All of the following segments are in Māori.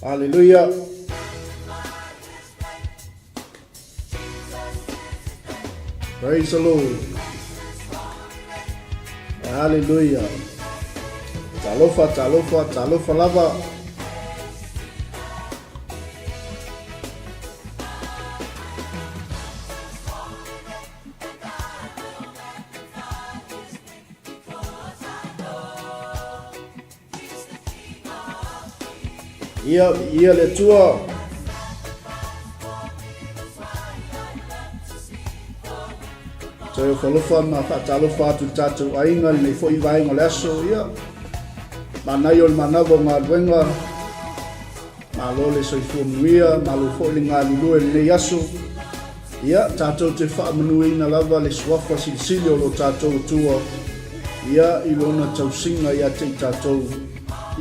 Hallelujah. Praise the Lord. Hallelujah. Talofa lava. Ia le tua. Te whalofa na whaatalofa atu tātou ainga nei fo i vaenga le aso ia. Manai o le manava ngā luenga. Malo le soifua muia, malo fo le ngā lulue le nei aso. Ia, tātou te whaamanuina lava le suafa silisili o lo tātou tua. Ia, ilona tausinga ia te tātou.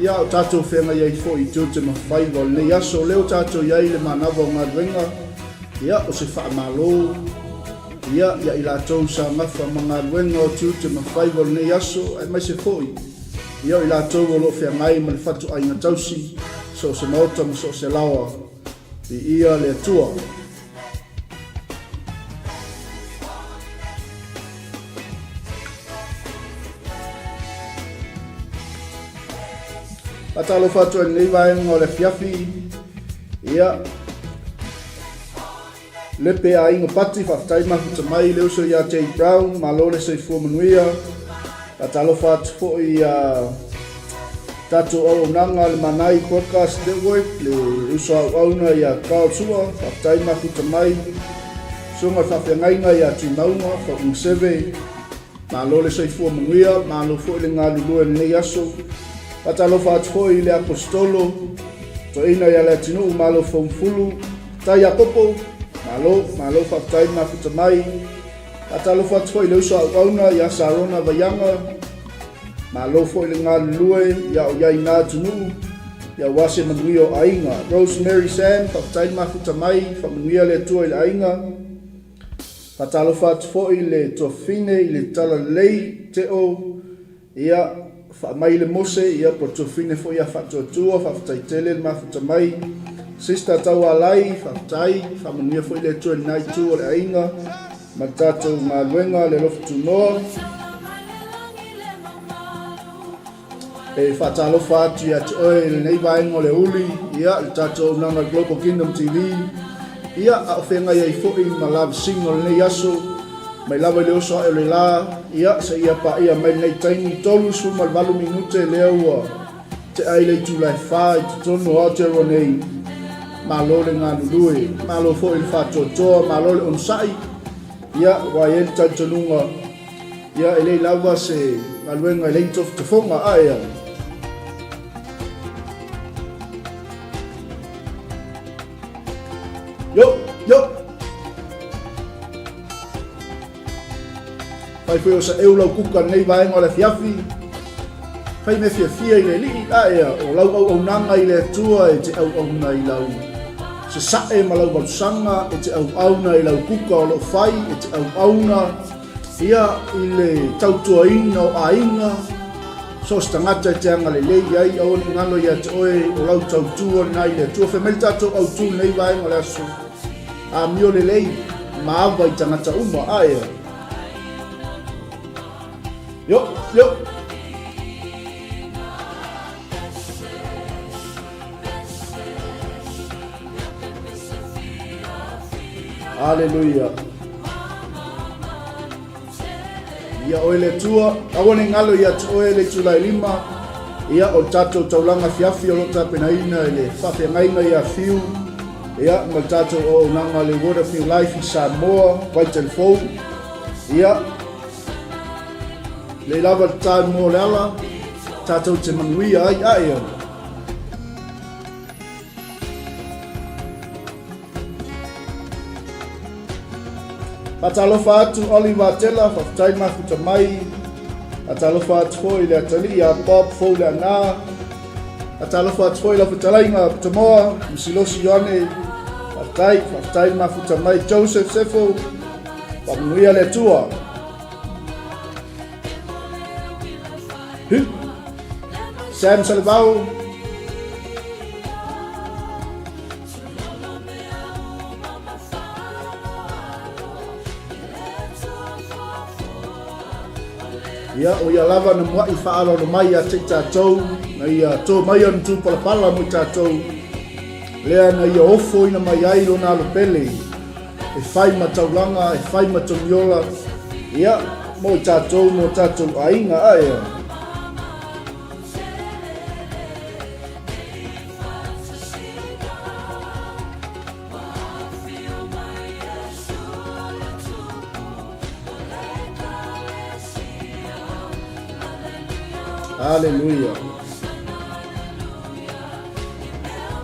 Ia o tātou whenga iai fo i tū te mawhaiwa le nei aso leo tātou iai le manava o ngā luenga. Ia, o se whaamalo. Ia i lātou sa ngafa mga luenga o tū te mawhaiwa le nei aso, ai mai se fōi. Ia i lātou o lo whengai ma le whatu ainga tausi, so se maota ma so se lawa, i ia le atua. Atalo whatu ai nei vaenga o le fiafi, ia lepe a inga pati whaftai mahu ta mai leo so ia J. Brown, malone se fuamanuia, atalo whatu fo i tatu au nanga le MANAI podcast network, le uso au auna ia 𝚗𝗚𝚅𝚢𝚑𝚝, whaftai mahu ta mai, sunga whawhengainga ia tīmaunga, whaungseve, malone se fuamanuia, malo fo i le ngā lulue nei aso, atalo whatu fo i le apostolo, to ina ia le tinu malo whaumfulu, tai a popo, Malo whaftai mahu ta mai. Atalo whatu fo i le uso au auna ia sarona vayanga. Malo fo i le ngā lulue ia o iai ngā tunu. Ia wase manui o ainga. Rosemary Sam whaftai mahu ta mai. Whamanuia le tua i le ainga. Atalo whatu fo i le tofine i le tala lei te o. Ia whamai le mose ia po tofine fo ia whatu atua. Whaftai tele mahu ta mai. Sister tau alai, whaftai, whamanuia fo i le tua nai tu o le ainga, ma tātou ngā luenga le lofu tu noa. E whatalofa atu ia te oe le nei vaenga o le uli, ia le tātou nanga Global Kingdom TV, ia a whenga iai fo i ma lava singa o le nei aso, mai lava le oso e le la, ia sa ia pa ia mai nei taini tolu su ma le valu minute lea ua, te aile tu lai wha i te tono o te ronei. Malo le ngā lulue, malo fo il whatotoa, malo le onsai, ia wai el tantanunga, ia elei lawa se ngaluenga elei tof te whonga aia. Yo! Pai fweo sa eulau kuka nei vaenga o le fiafi, pai me fia i le li aia, o lau au nanga i le atua e te au na i lau. Se sae ma lau balusanga, e te auna i lau kuka o lau whai, e te auna ia i le tautua ina o ainga, so se tangata e te anga le lei ai, au ni ngalo ia te oe o lau tautua nai le tua whemeli tato au tu nei vaenga le aso. A mio le lei, maawa i tangata uma aia. Yo! Hallelujah. Ia oe le tua, awane ngalo ia te oe le tulai lima, ia o tatou taulanga fiafi o lota penaina le whawhengainga ia fiu, ia ma tatou o nanga le Water Field Life i Samoa, Waitel Fou, ia le lava tai mo le ala, tatou te manuia ai aia. Atalofa atu Oliver Tela, whaftai mahu ta mai. Atalofa atu fo i le atali a Bob fo le ana. Atalofa atu fo i la whatalainga tamoa, misilosi yone. Whaftai mahu ta mai Joseph Sefo, whamuia le tua. Sam Salvau. Ia o ia lava na mua I whaaro no mai a te tātou, na ia tō mai anu tū palapala mo tātou, lea na ia ofo ina mai ai lo nā lopele, e whai mataulanga, e whai matoniola, ia mo tātou ainga aia. Hallelujah.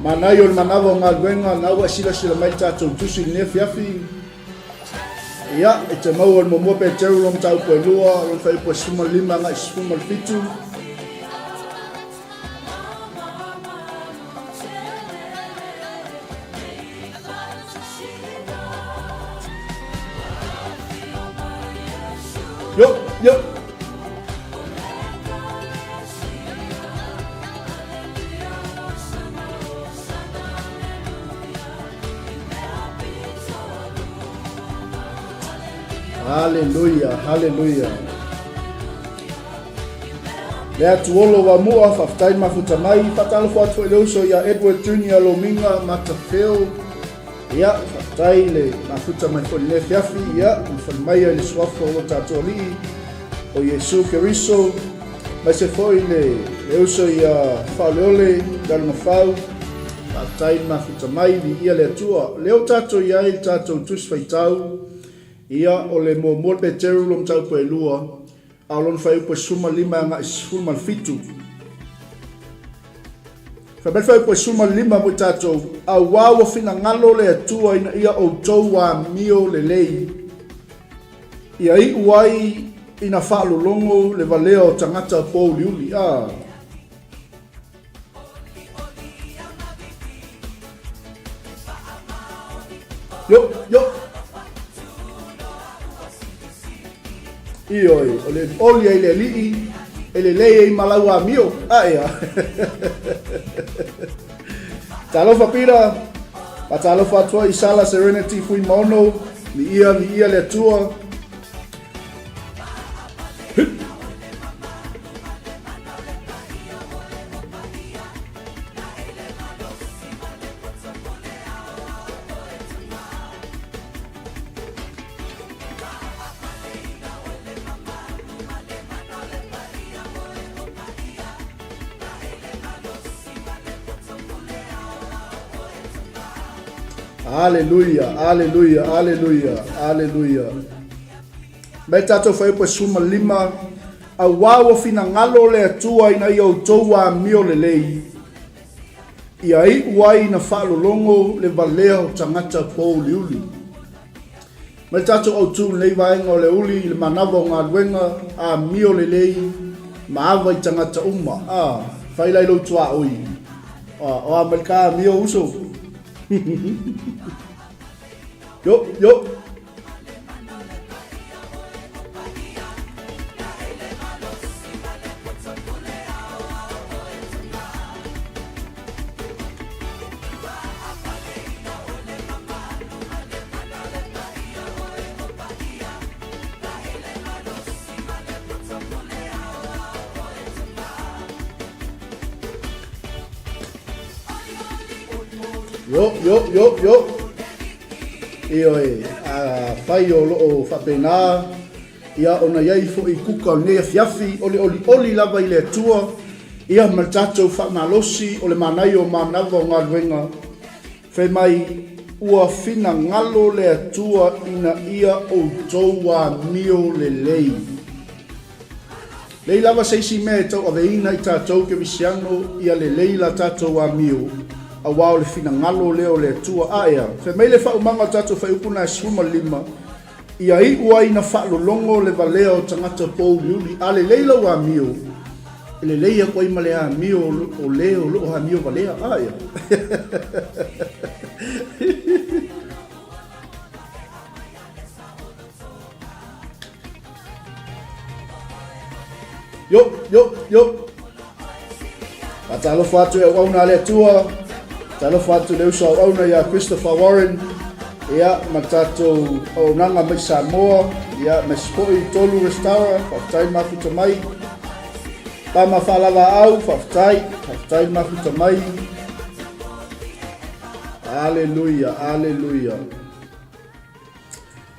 Manai o manava o GALUEGA na ua sila mai tātou tusi ne fiafi. Ia, e te mau o momo PETERU lom tau koe lua, lom whai po 5 ngai 5 Yo. Hallelujah. Lea tuolo wa mua 𝚜𝚑𝚙𝚎𝚑𝚝 patalo fo atu eleuso ya Edward Junior Lominga matafeo ya 𝚜𝚑𝚙 le mafuta mai fo le fiafi ya mai le swafo o tatoli o Yesu Keriso mai se foi le eleuso ya faleole dal mafau 𝚜𝚑𝚙 mai di ia le tua leo tato ya il tato tus faitau ia o le mo PETERU lom tau koe lua a lon whai upo 5 ngai 5 Whamet whai upo 5 mo tātou a wawa whina ngalo le atua ina ia o tau wa mio le lei ia I uai ina whaalolongo le valea o tangata pō liuli Yo Ioi, o le oli ai le lii, e le lei ai malau a mio, aia. Talofa pira, pa talofa atua I sala Serenity fui maono, ni ia le atua. Hallelujah. Me tato whai po 5 a wawa whina ngalo le atua ina I o tau wa mio le lei. Ia I uai na whaalolongo le valea o tangata pō liuli. Me tato au tū nei vaenga o le uli le manava o GALUEGA a mio le lei maawa I tangata uma. Whailai lo tua oi. O Amerika mio uso. Yo. Ioi, whai o loo whapena, ia ona iai fo I kuka o nea fiafi, oli lava I le atua, ia maltatou whamalosi o le manai o MANAVA o GALUEGA, whai mai ua whina ngalo le atua ina ia o tau wa mio le lei. Lei lava seisi mea tau aveina I tātou ke visiano, ia le lei la tātou wa mio. A wao le whina ngalo leo le atua aia. Whe mei le whaumanga tātou whai upuna 5 ia I uai na whaalolongo le valea o tangata pō liuli a le leila wa mio. E le leia koi ma le a mio o leo o ha mio valea aia. Yo. Atalo fatu e wauna le tua. Talo fatu le usa wauna ya Christopher Warren. Ia matato o nanga mai Samoa. Ia mespoi tolu restaura. Whaftai mafuta mai. Pama whalawa au. Whaftai mafuta mai. Aleluia.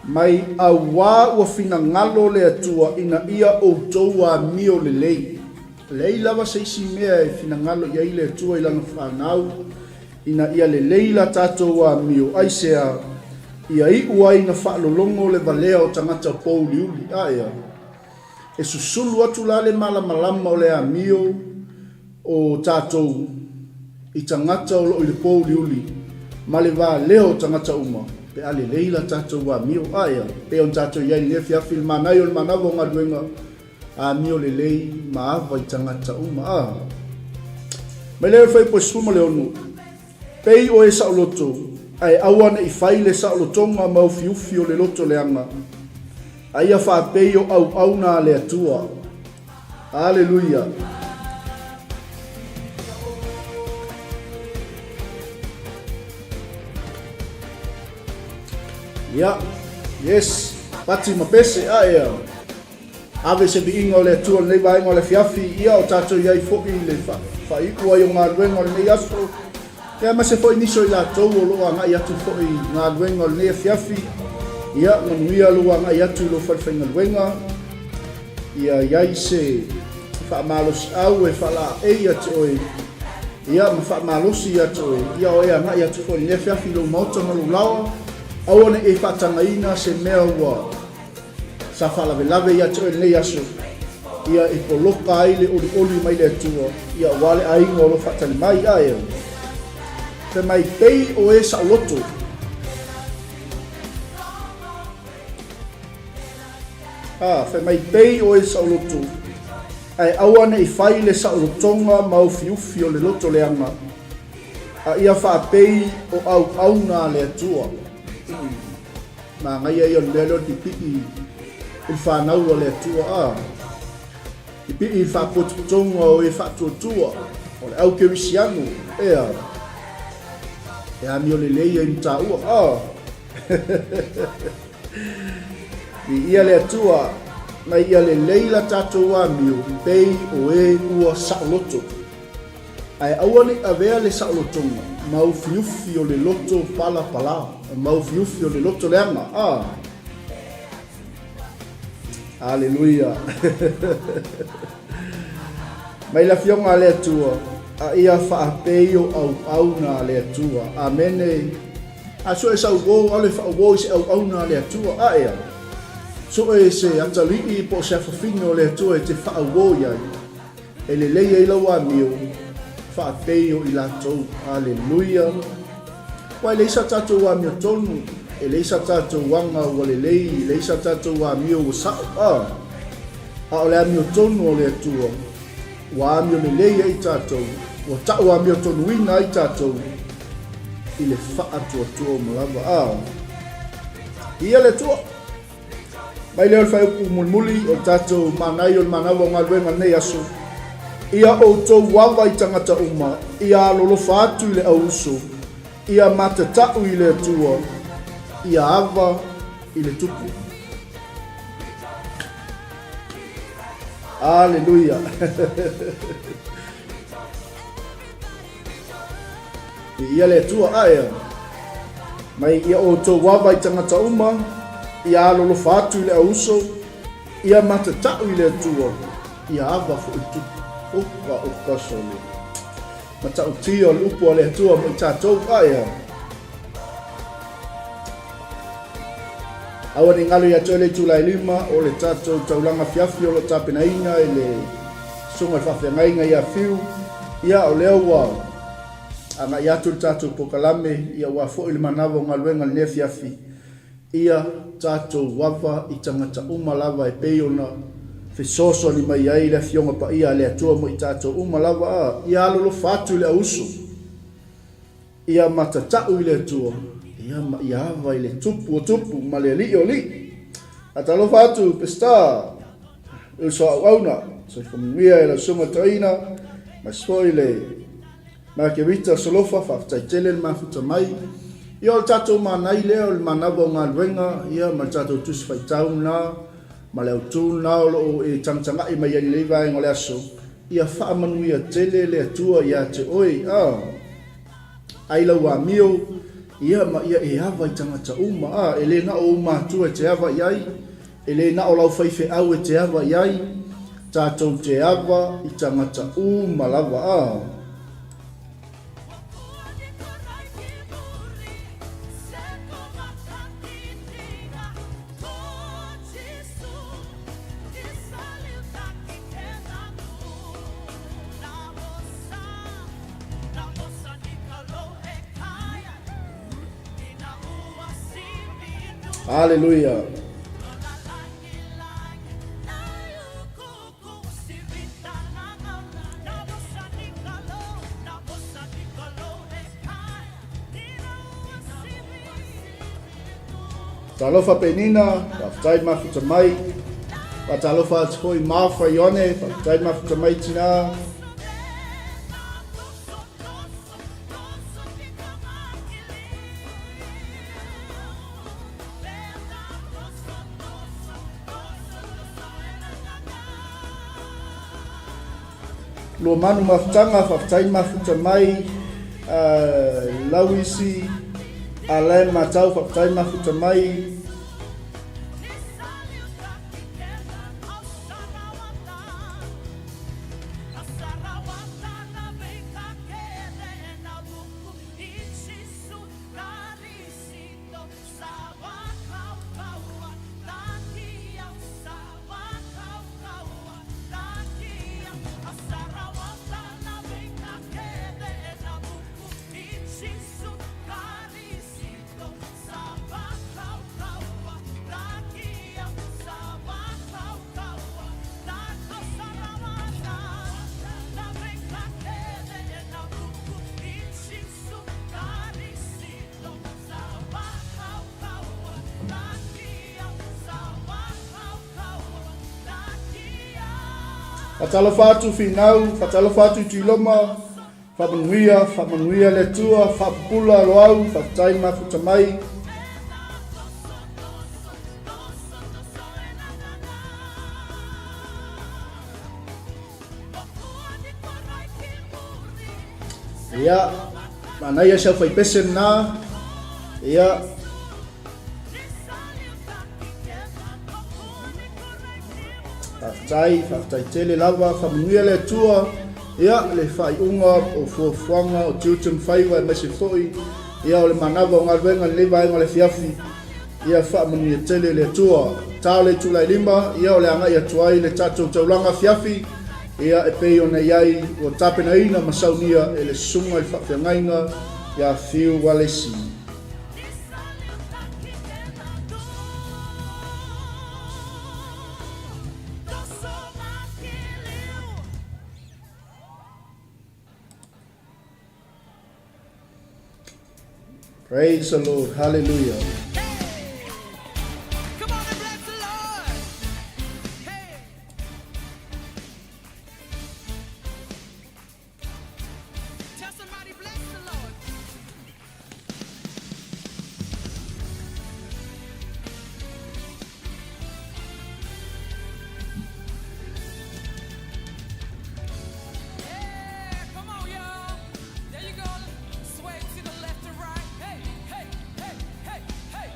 Mai awa ua fina ngalo le atua ina ia o toua mio le lei. Lei lava seisi mea e fina ngalo ia ile atua ilanga whanau. Ina ia le lei la tatou a mio. Aisea ia i uai na whaalolongo le valea o tangata pouli uli. Aia. E susulu atu la le malama o le a mio o tatou i tangata o lo i le pouli uli. Male va leo tangata uma. Pe ale leila tatou wa mio aia. Pe on tatou iai le fiafi le manai o le manava o ngaluenga. A mio le lei maava i tangata uma. Mai leo fai po suma le onu. Pei o e saoloto. Ai awana i fai le saolotonga mau fiufi o le loto le anga. Aia wha pei o au na le atua. Aleluia. Yes, pati mapese aia. Ave se bi ingo le tua nei vai ngo le fiafi ia o tato iai foki le fa iku ai o ngā ruengo le nei aso. Ia ma se foi niso i la tau o loa ngai atu foi ngā ruengo le nei fiafi. Ia manuia loa ngai atu lo falfai ngā ruenga. Ia iai se fa malos au e fa la eia te oi. Ia ma fa malosi atu oi. Ia o ea ngai atu foi nei fiafi lo mauta malu lawa. Awane e whatangaina se mea ua sa whalawelawe ia te nei aso. Ia e poloka ai le oli mai le atua. Ia wale ainga o lo whatani mai aia. Te mai pei o e saoloto. Te mai pei o e saoloto. Ai awane i whai le saolotonga mau fiufi o le loto le anga. A ia whaapei o au na le atua. Ma ngai ai o lelo di pii il whanau o le atua i pii il whapotutonga o e whatuatua o le au kewisianu ea mi o le leia i mtaua i ia le atua mai ia le leila tatou amio pei o e ua saoloto ai awane avea le saolotonga mau fiufi o le loto pala mau fiufi o le loto le anga Aleluia. Mai la fionga le atua a ia whaapei o au na le atua amene a so e sa ugo ale whaogo se au na le atua ea so e se atalii po se afafino le atua e te whaogo iai e le leia i laua mio whaapei o i latou. Aleluia. Wai leisa tatou wa mio tonu e leisa tatou wanga o le lei leisa tatou wa mio o sa a o le mio tonu o le atua wa mio le leia i tatou o ta wa mio tonu wina i tatou i le whaatua malava ia le tua mai leo fai ku mulmuli o tatou manai o manava o ngaluenga nei aso ia o tou wawa i tangata uma ia lolofa atu i le auso ia matatau i le atua ia ava i le tupu. Aleluia. Ia le atua aia mai ia o tou wawa i tangata uma ia lolofa atu i le auso ia matatau i le atua ia ava fo i tupu. Oka sole. Mata o tio lupo le atua mo tatou aia. Awani ngalo ya tole tulai lima o le tatou taulanga fiafi o lo tapenaina e le sunga whawhengainga ia fiu ia o leo wa anga ia tu tatou pokalame ia wa fo ili manava o ngaluenga le fiafi ia tatou wawa i tangata umalava e peiona fesoso ni mai ai le fionga pa ia le atua mo i tatou umalava ia lolo fatu le ausu ia matatau i le atua ia ava i le tupu o tupu ma le li o li atalo fatu pesta uso auna So whamanuia e la sunga taina, ma spoi le ma ke vita solofa whaftaitele le mafuta mai. Ia o tatou manai lea o le manawa o ngā luenga, ia ma tatou tusi whaitau na, ma le autu na o e tangtanga i mai ani leiva e ngole aso. Ia whaamanuia tele le atua ia te oi, ai lau a mio, ia ma ia e awa i tangata uma, e le na o matua te awa iai, e le na o lau whaife au e te awa iai, tātou te awa i tangata uma lava, Hallelujah. Talofa penina, whaftai mafuta mai. Talofa atihoi mawha ione, whaftai mafuta mai tina. Lo manu mafutanga, whaftai mafuta mai. Lauisi, Alain matau whaftai mafuta mai. Fatalofatu finau, fatalofatu tiloma, whamanuia le tua, whapula loau, whaftai mafuta mai. Ia, manai asau whai pesen na, ia, whaftai tele lava, whamanuia le tua, ia le whai unga o fuafuanga o 𝚟𝚑𝚘𝚎 e mese foi, ia o le manawa o ngā ruenga le lewa inga le fiafi, ia whamanuia tele le tua, tau le tulai lima, ia o le angai atuai le tatou taulanga fiafi, ia e pei o nei iai o tapena ina masaunia e le sunga i whawhiangainga, ia whiu walesi. Praise the Lord. Hallelujah. Come on and bless the Lord. Hey. Tell somebody bless the Lord. Yeah, come on, y'all. There you go. Sway to the left and right. Hey, hey, hey, hey, hey.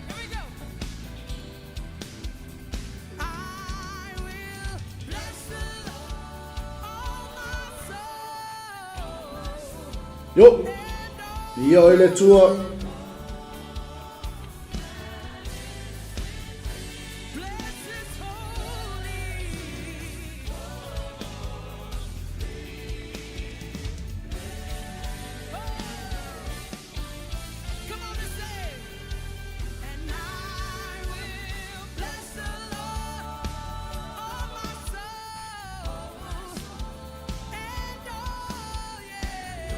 Here we go. I will bless the Lord, oh my soul. Yo, ia o le tua, Bless His holy. Come on and say, and I will bless the Lord, oh my soul, and oh yeah.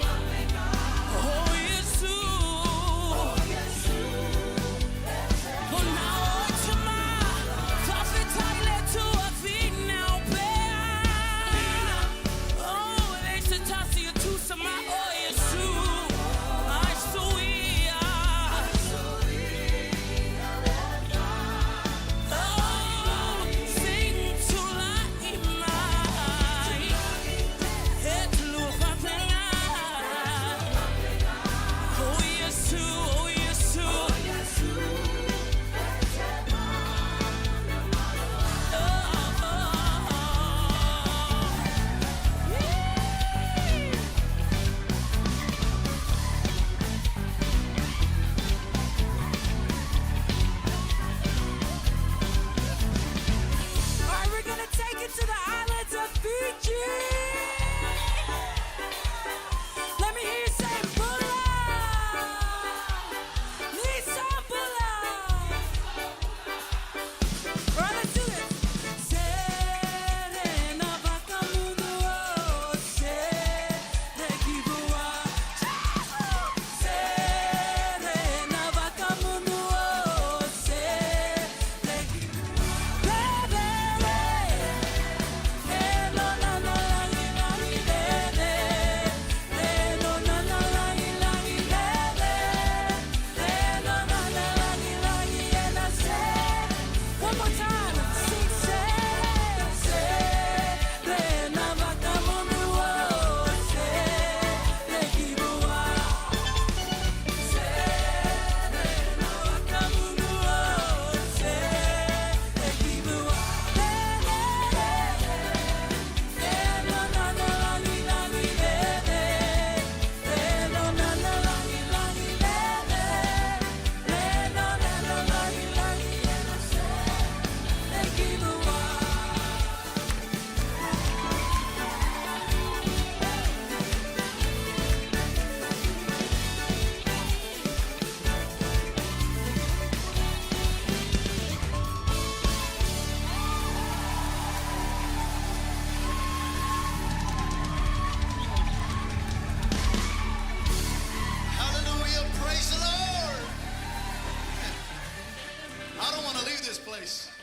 place.